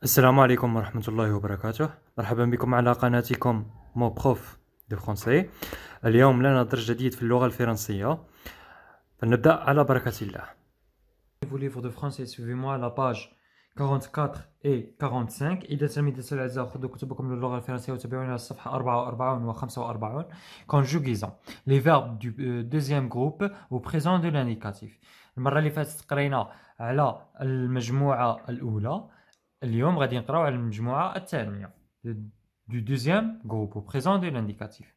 السلام عليكم ورحمة الله وبركاته. مرحبا بكم على قناتكم مو بروف دو فرونسي. اليوم لنا درس جديد في اللغة الفرنسية، فلنبدأ على بركة الله. Vos livres de français, suivez-moi à la page 44 et 45. إذا تلاميذ الأعزاء خذوا كتبكم للغة الفرنسية وتابعونا على الصفحة 44 و 45. Conjugaison. Les verbes du deuxième groupe au présent de l'indicatif. المرة اللي فاتت قرينا على المجموعة الأولى. اليوم غادي نقراو على المجموعة الثانية du deuxième groupe au présent de l'indicatif.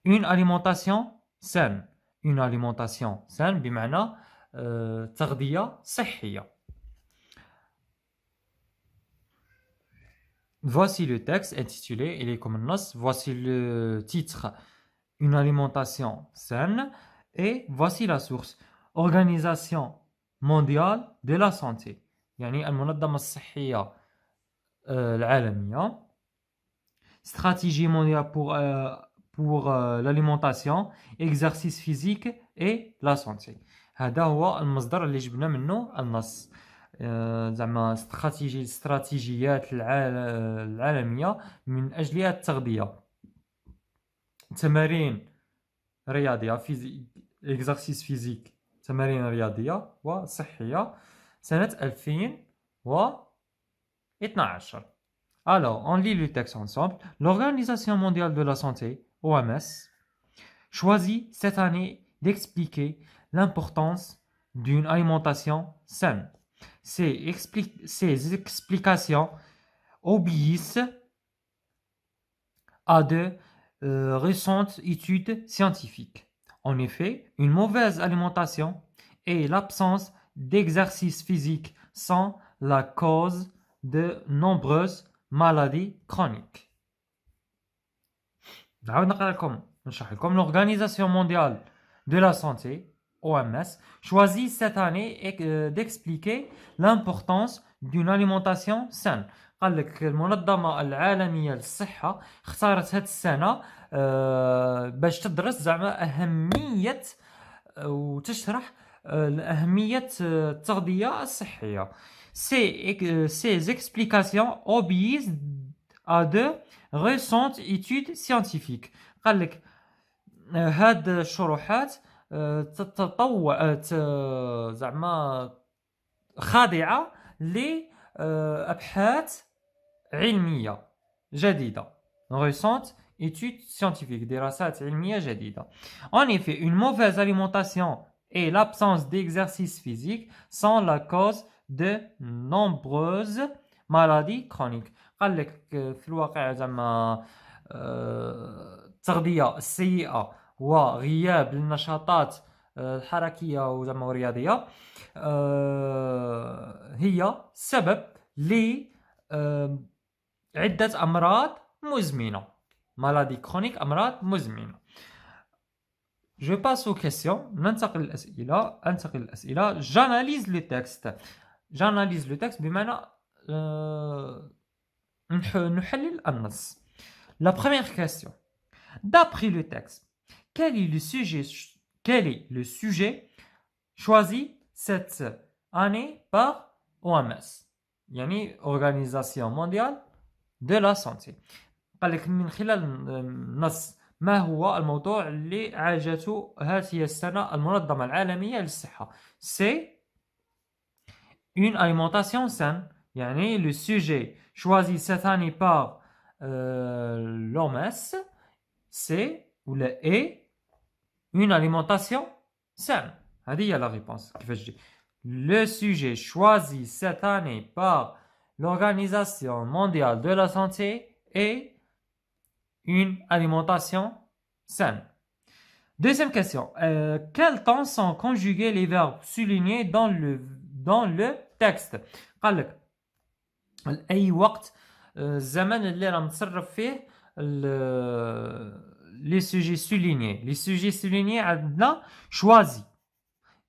Une alimentation saine. Une alimentation saine بمعنى تغذية صحية. Voici le texte intitulé, il est comme النص. Voici le titre, une alimentation saine, et voici la source, Organisation mondiale de la santé. يعني المنظمة الصحية العالمية. Stratégie mondiale pour l'alimentation, exercice physique et la santé. هذا هو المصدر اللي جبنا منه النص. زعما استراتيجيات العالمية من أجل التغذية. تمارين رياضية exercice physique، تمارين رياضية وصحية سنة 2012. Alors, on lit le texte ensemble. L'Organisation mondiale de la santé, OMS, choisit cette année d'expliquer l'importance d'une alimentation saine. Ces explications obéissent à de récentes études scientifiques. En effet, une mauvaise alimentation et l'absence d'exercice physique sont la cause de nombreuses maladies chroniques. L'Organisation mondiale de la santé, OMS, choisit cette année d'expliquer l'importance d'une alimentation saine. قال لك المنظمة العالمية للصحة اختارت هذه السنة باش تدرس زعما أهمية وتشرح أهمية التغذية الصحية. Ces explications obéissent à de récentes études scientifiques. قال لك هاد الشروحات زعما خاضعة لأبحاث علمية جديدة. récentes études scientifiques، دراسات علمية جديدة. En effet, une mauvaise alimentation et l'absence d'exercice physique sont la cause de nombreuses maladies chroniques. قال لك في الواقع زعما التغذية السيئة وغياب النشاطات الحركية وزعما الرياضية هي سبب لعدة أمراض مزمنة. maladies chroniques، أمراض مزمنة. Je passe aux questions. ننتقل للأسئلة. J'analyse le texte. J'analyse le texte بمعنى نحلل النص. La première question. D'après le texte, quel est le sujet choisi cette année par OMS؟ يعني Organisation mondiale de la santé. قال لك من خلال النص ما هو الموضوع اللي عالجته هذه السنة المنظمة العالمية للصحة؟ C'est une alimentation saine. يعني le sujet choisi cette année par l'OMS c'est ou le est une alimentation saine. هذه هي la réponse. كيفاش تجي؟ Le sujet choisi cette année par l'Organisation mondiale de la santé est une alimentation saine. Deuxième question. Quels temps sont conjugués les verbes soulignés dans le texte؟ قال لك أي وقت الزمن اللي راه متصرف فيه les sujets soulignés. Les sujets soulignés عندنا choisi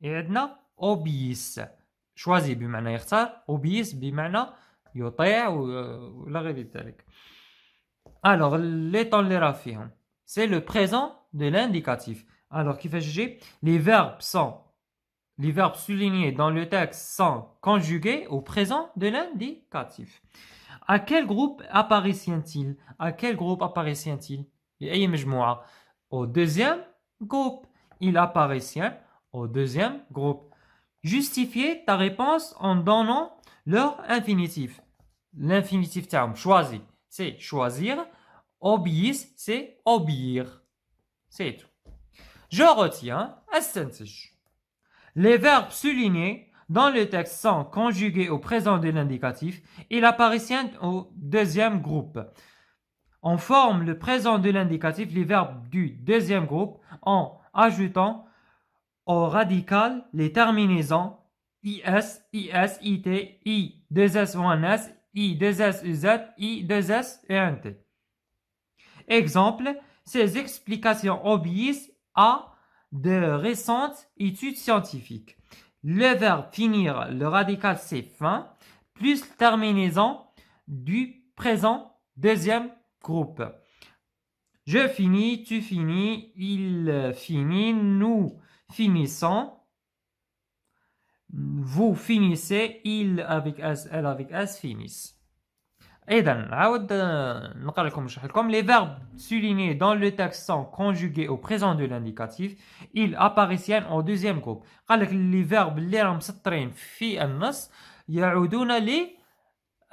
عندنا obéissent. choisi بمعنى يختار، obéissent بمعنى يطيع ولا غير ذلك. Alors, les temps اللي راه فيهم c'est le présent de l'indicatif. Alors كيفاش يجي؟ les verbes sont les verbes soulignés dans le texte sont conjugués au présent de l'indicatif. À quel groupe apparaissent-ils? À quel groupe apparaissent-ils? لأي مجموعة? Au deuxième groupe. Ils apparaissent au deuxième groupe. Justifiez ta réponse en donnant leur infinitif. L'infinitif terme choisi, c'est choisir. Obéissent, c'est obéir. C'est tout. Je retiens استنتج. Les verbes soulignés dans le texte sont conjugués au présent de l'indicatif. Ils apparaissent au deuxième groupe. On forme le présent de l'indicatif, les verbes du deuxième groupe, en ajoutant au radical les terminaisons is, is, it, i, 2s, 1s, i, 2s, uz, i, 2s et un t. Exemple, ces explications obéissent à de récentes études scientifiques. Le verbe finir, le radical c'est fin, plus terminaison du présent deuxième groupe. Je finis, tu finis, il finit, nous finissons, vous finissez, il avec s, elle avec s finissent. إذا نعاود نقرأ لكم نشرح لكم. Les verbes soulignés dans le texte sont conjugués au présent de l'indicatif. Ils apparaissent au deuxième groupe. قال لك les verbes اللي راهم مسطرين في النص يعودون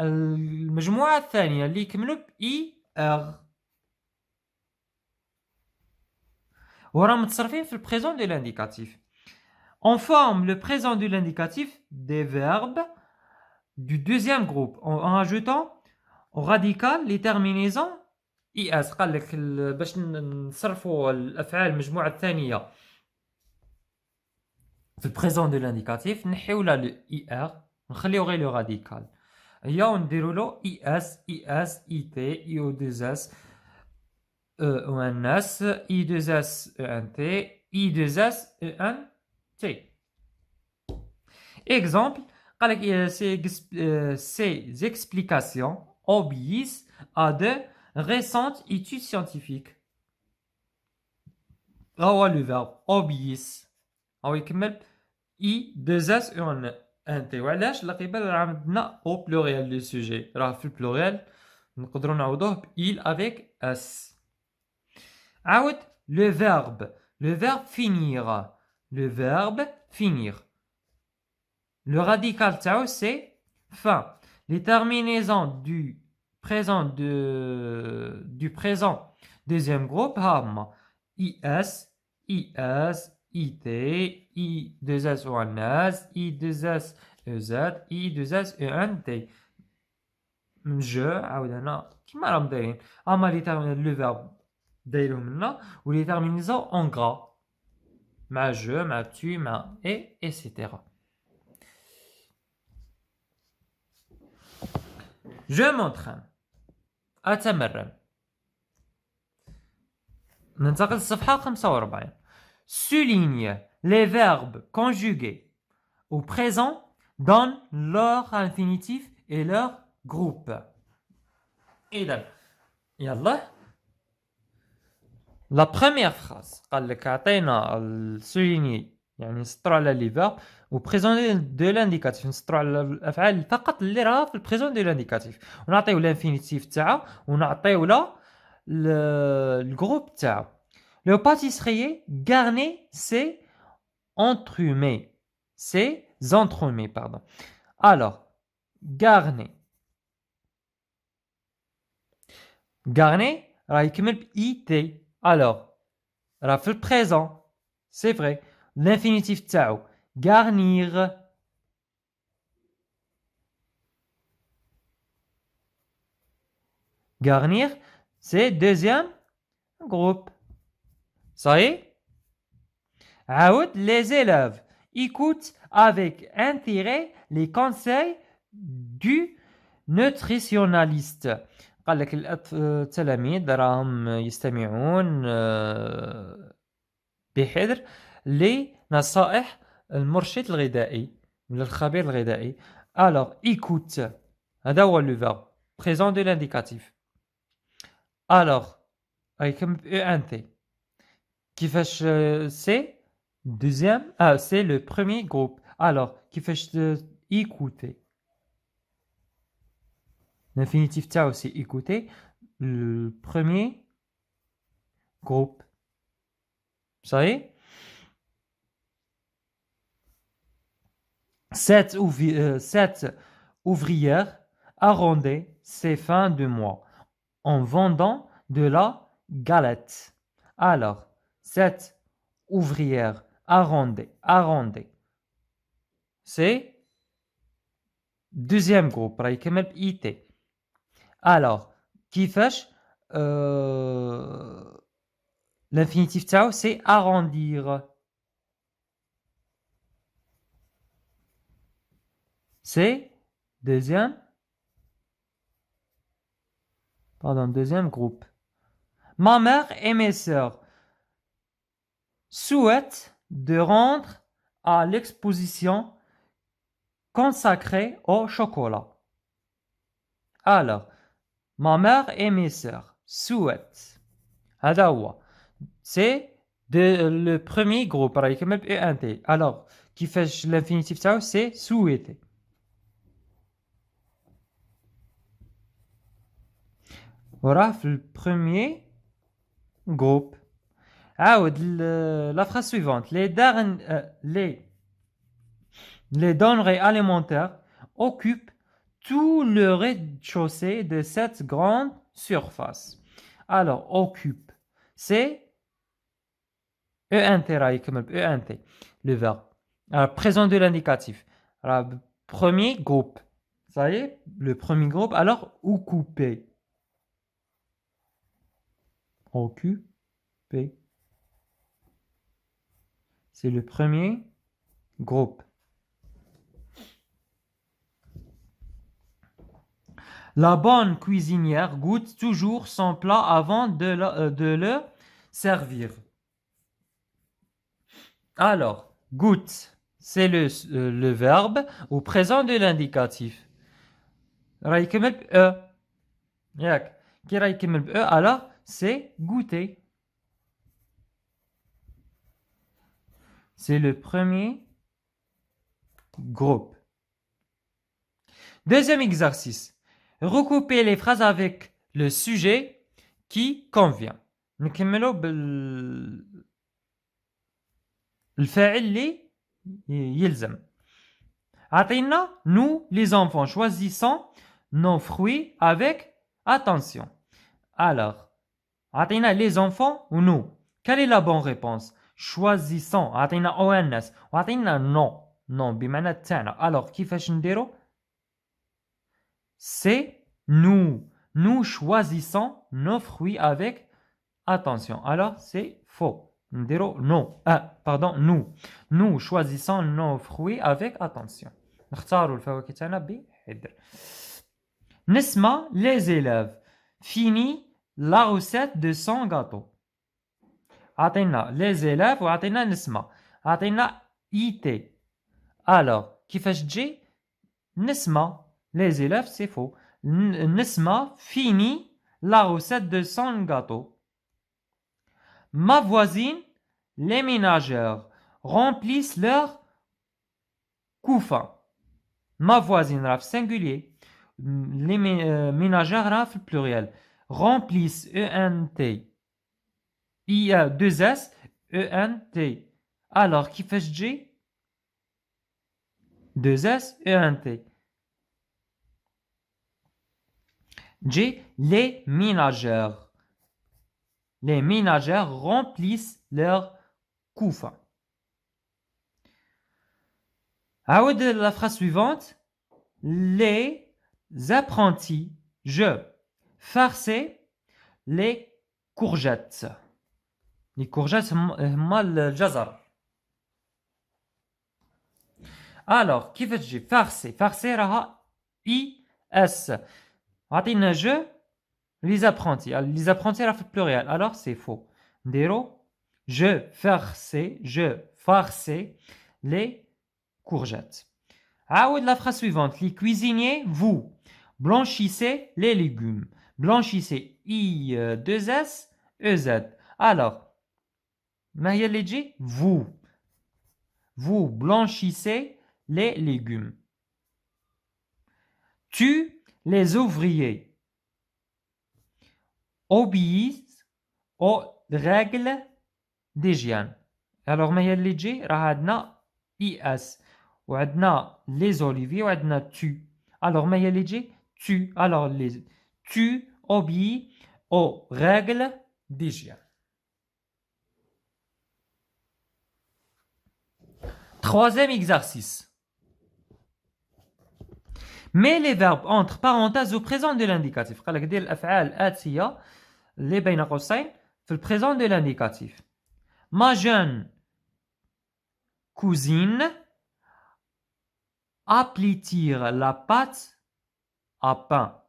للمجموعة الثانية اللي يكملوا بإي ار وراهم متصرفين في البريزون de l'indicatif. On forme le présent de l'indicatif des verbes du deuxième groupe en ajoutant au radical les terminaisons اس. قال لك باش نصرفوا الافعال المجموعه الثانيه في البريزون دو لانديكاتيف نحيو لا لو اي ار نخليو غير لو راديكال هي ونديروا له اي اس اي تي اي او 2 اس او ان اس اي 2 اس او ان تي اي 2 اس او ان تي. Exemple, قال لك ces explications obéissent à de récentes études scientifiques. هو le verbe obéissent هو يكمل اي 2 اس او ان تي. وعلاش لقبل راه عندنا او بلوريال لو سوجي راه في البلوريال نقدروا نعوضوه ب il avec s. عاود le verbe finir, le verbe finir, le radical تاعو c'est fin. Les terminaisons du présent deuxième groupe هما is, it, i 2s ou un s, i 2s ez, i 2s et un t. je عاود هنا كيما راهم دايرين هما لي verbe دايرهم لنا ولي terminaisons en gras مع je مع tu مع et etc. Je m'entraîne. أتمرن. ننتقل للصفحة 45. Souligne les verbes conjugués au présent dans leur infinitif et leur groupe. إذا يلا la première phrase قال لك عطينا souligner يعني نسطروا على لي فيرب وبريزون دو لانديكاتيف نسطروا على الافعال فقط اللي راها في البريزون دو لانديكاتيف ونعطيو لانفينيتيف تاعها ونعطيو لا الجروب تاعو. لو باتيسريي غارني سي انترومي سي زونترومي باردون. الوغ غارني راه يكمل ب اي تي. الوغ راه في البريزون سي فري l'infinitif تاعو garnir. Garnir, c'est deuxième groupe. Ça y est? عاود les élèves écoutent avec intérêt les conseils du nutritionnaliste. قال لك التلاميذ راهم يستمعون بحذر لنصائح المرشد الغذائي ولا الخبير الغذائي. alors écoute هذا هو le verbe présent de l'indicatif. alors يكمل ب انت كيفاش سي Deuxième, c'est le premier groupe. Alors, كيفاش écouter. L'infinitif تاعو c'est écouter. Le premier groupe. Ça y est? Cette ouvrière arrondait ses fins de mois en vendant de la galette. Alors, cette ouvrière arrondait. C'est deuxième groupe. راهي كمل بإيتي. Alors, كيفاش l'infinitif تاعو c'est arrondir. C'est deuxième groupe. Ma mère et mes sœurs souhaitent de rendre à l'exposition consacrée au chocolat. Alors, ma mère et mes sœurs souhaitent. هذا هو. C'est le premier groupe. راهي كمل ب ENT. Alors, كيفاش l'infinitif تاعو c'est souhaiter. وراه في le premier groupe. عاود la phrase suivante. Les denrées alimentaires occupent tout le rez-de-chaussée de cette grande surface. Alors, occupe, c'est ENT, ENT, le verbe. Alors, présent de l'indicatif. Alors, premier groupe. Ça y est, le premier groupe. Alors, occuper. Occuper. C'est le premier groupe. La bonne cuisinière goûte toujours son plat avant de le servir. Alors, goûte, c'est le verbe au présent de l'indicatif. راهي يكمل ب E. ياك كي راهي يكمل ب E alors c'est goûter. C'est le premier groupe. Deuxième exercice. Recoupez les phrases avec le sujet qui convient. نكملوا بالفاعل اللي يلزم. عطينا nous les enfants choisissons nos fruits avec attention. Alors, عطينا les enfants ou nous. Quelle est la bonne réponse? choisissons. عطينا ONS وعطينا non بمعنى تاعنا. Alors كيفاش نديرو؟ C'est nous. Nous choisissons nos fruits avec attention. Alors, c'est faux. Non. Nous. Nous choisissons nos fruits avec attention. نختاروا الفواكه تاعنا بحذر. نسمة, les élèves, finit la recette de son gâteau. عطينا les élèves وعطينا نسمة. عطينا IT. Alors, كيفاش تجي؟ نسمة. Les élèves, c'est faux. Nesma finit la recette de son gâteau. Ma voisine, les ménagères remplissent leur couffin. Ma voisine, raf singulier. Les ménagères, raf pluriel. Remplissent, E-N-T. I-A-2-S, E-N-T. Alors, qui fait G? 2-S, E-N-T. G, les ménagères. Les ménagères remplissent leur couffin. عاود la phrase suivante. Les apprentis, je farçais les courgettes. Les courgettes, هما الجزر. Alors, كيف تجي farcer? Farcer راها I-S. عطينا je, les apprentis. Les apprentis راها في pluriel. Alors, c'est faux. نديرو je farçais les courgettes. عاود la phrase suivante. Les cuisiniers, vous blanchissez les légumes. Blanchissez I2S, EZ. Alors, ما هي اللي تجي? Vous. Vous blanchissez les légumes. Tu, les ouvriers, obéissent aux règles d'hygiène. Alors ما هي اللي تجي راه عندنا اس وعندنا les oliviers وعندنا tu. Alors ما هي اللي تجي tu. Alors les tu obéis aux règles d'hygiène. Troisième exercice. Mets les verbes entre parenthèses au présent de l'indicatif. قال لك دير الأفعال الآتية اللي بين قوسين في le présent de l'indicatif. Ma jeune cousine applique la pâte à pain.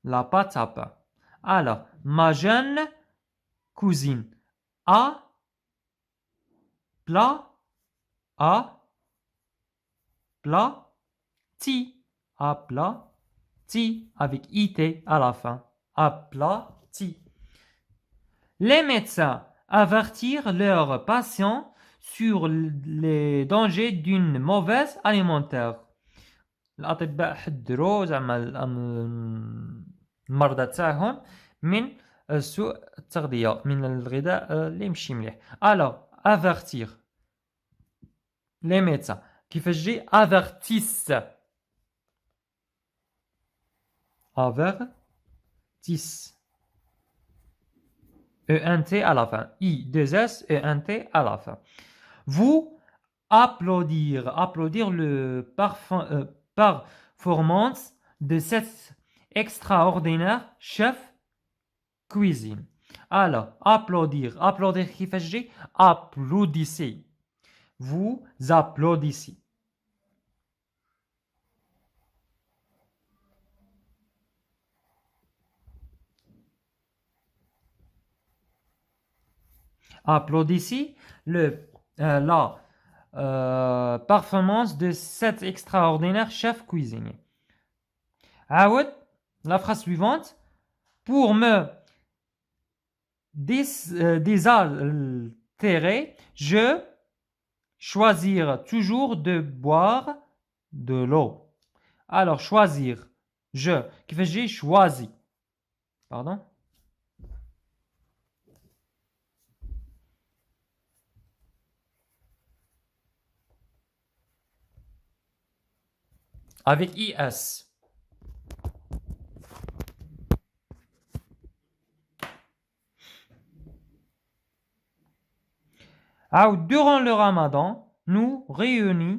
La pâte à pain. Alors, ma jeune cousine a aplati avec it à la fin. Aplati. Les médecins avertirent leurs patients sur les dangers d'une mauvaise alimentaire. الأطباء حذروا زعما المرضى تاعهم من سوء التغذية من الغذاء اللي ماشي مليح. Alors avertir les médecins كيفاش جي avertissent ENT à la fin. I2S ENT à la fin. Vous applaudir le performance de cet extraordinaire chef cuisine. Alors, applaudir كيفاش جي applaudissez. Vous applaudissez. Applaudissez la performance de cet extraordinaire chef cuisinier. عاود la phrase suivante. Pour me désaltérer, je choisir toujours de boire de l'eau. Alors, choisir. Je. كيفاش جي choisi. Pardon. Avec IS. Durant le Ramadan, nous réunir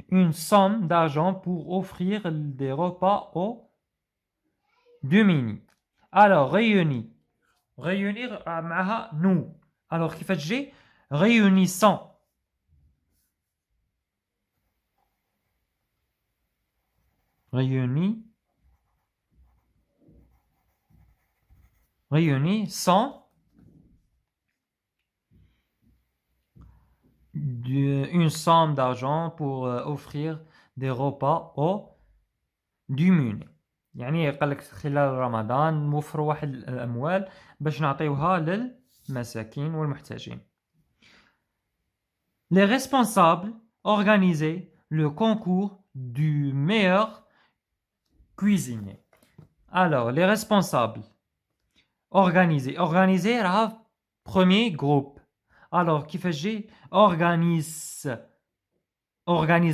une somme d'argent pour offrir des repas aux démunis. Alors, réunir معها nous. Alors, كيفاش تجي réunissant. Réunissant une somme d'argent pour offrir des repas aux démunis. يعني قال لك خلال رمضان نوفروا واحد الأموال باش نعطيوها للمساكين والمحتاجين. Les responsables organisaient le concours du meilleur cuisinier. Alors, les responsables organiser راه premier groupe. Alors, كيفاش جي organise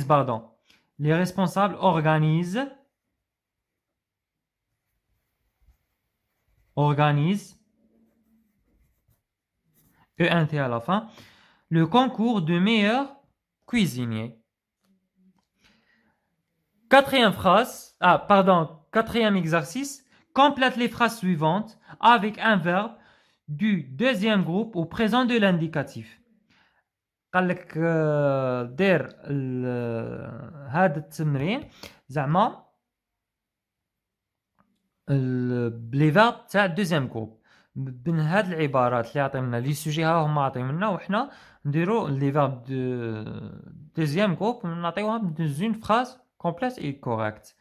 pardon. Les responsables organisent ENT à la fin, le concours de meilleur cuisinier. Quatrième exercice. Complète les phrases suivantes avec un verbe du deuxième groupe au présent de l'indicatif. قال لك دير هذا التمرين زعما لي فيرب تاع دوزيام جروب من هاد العبارات اللي عطيو لنا لي سوجي ها هما عطيو لنا وحنا نديرو لي فيرب دوزيام جروب ونعطيوهم dans une phrase complète et correcte.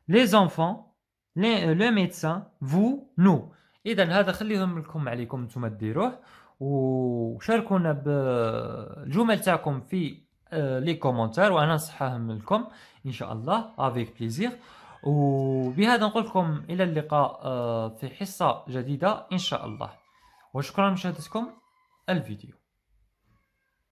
Les enfants, le médecin, vous, nous. اذا هذا خليهم لكم عليكم نتوما ديروه وشاركونا بالجمل تاعكم في لي كومونتير وانا نصحهم لكم ان شاء الله افيك بليزير. وبهذا نقول لكم الى اللقاء في حصة جديدة ان شاء الله، وشكرا لمشاهدتكم الفيديو.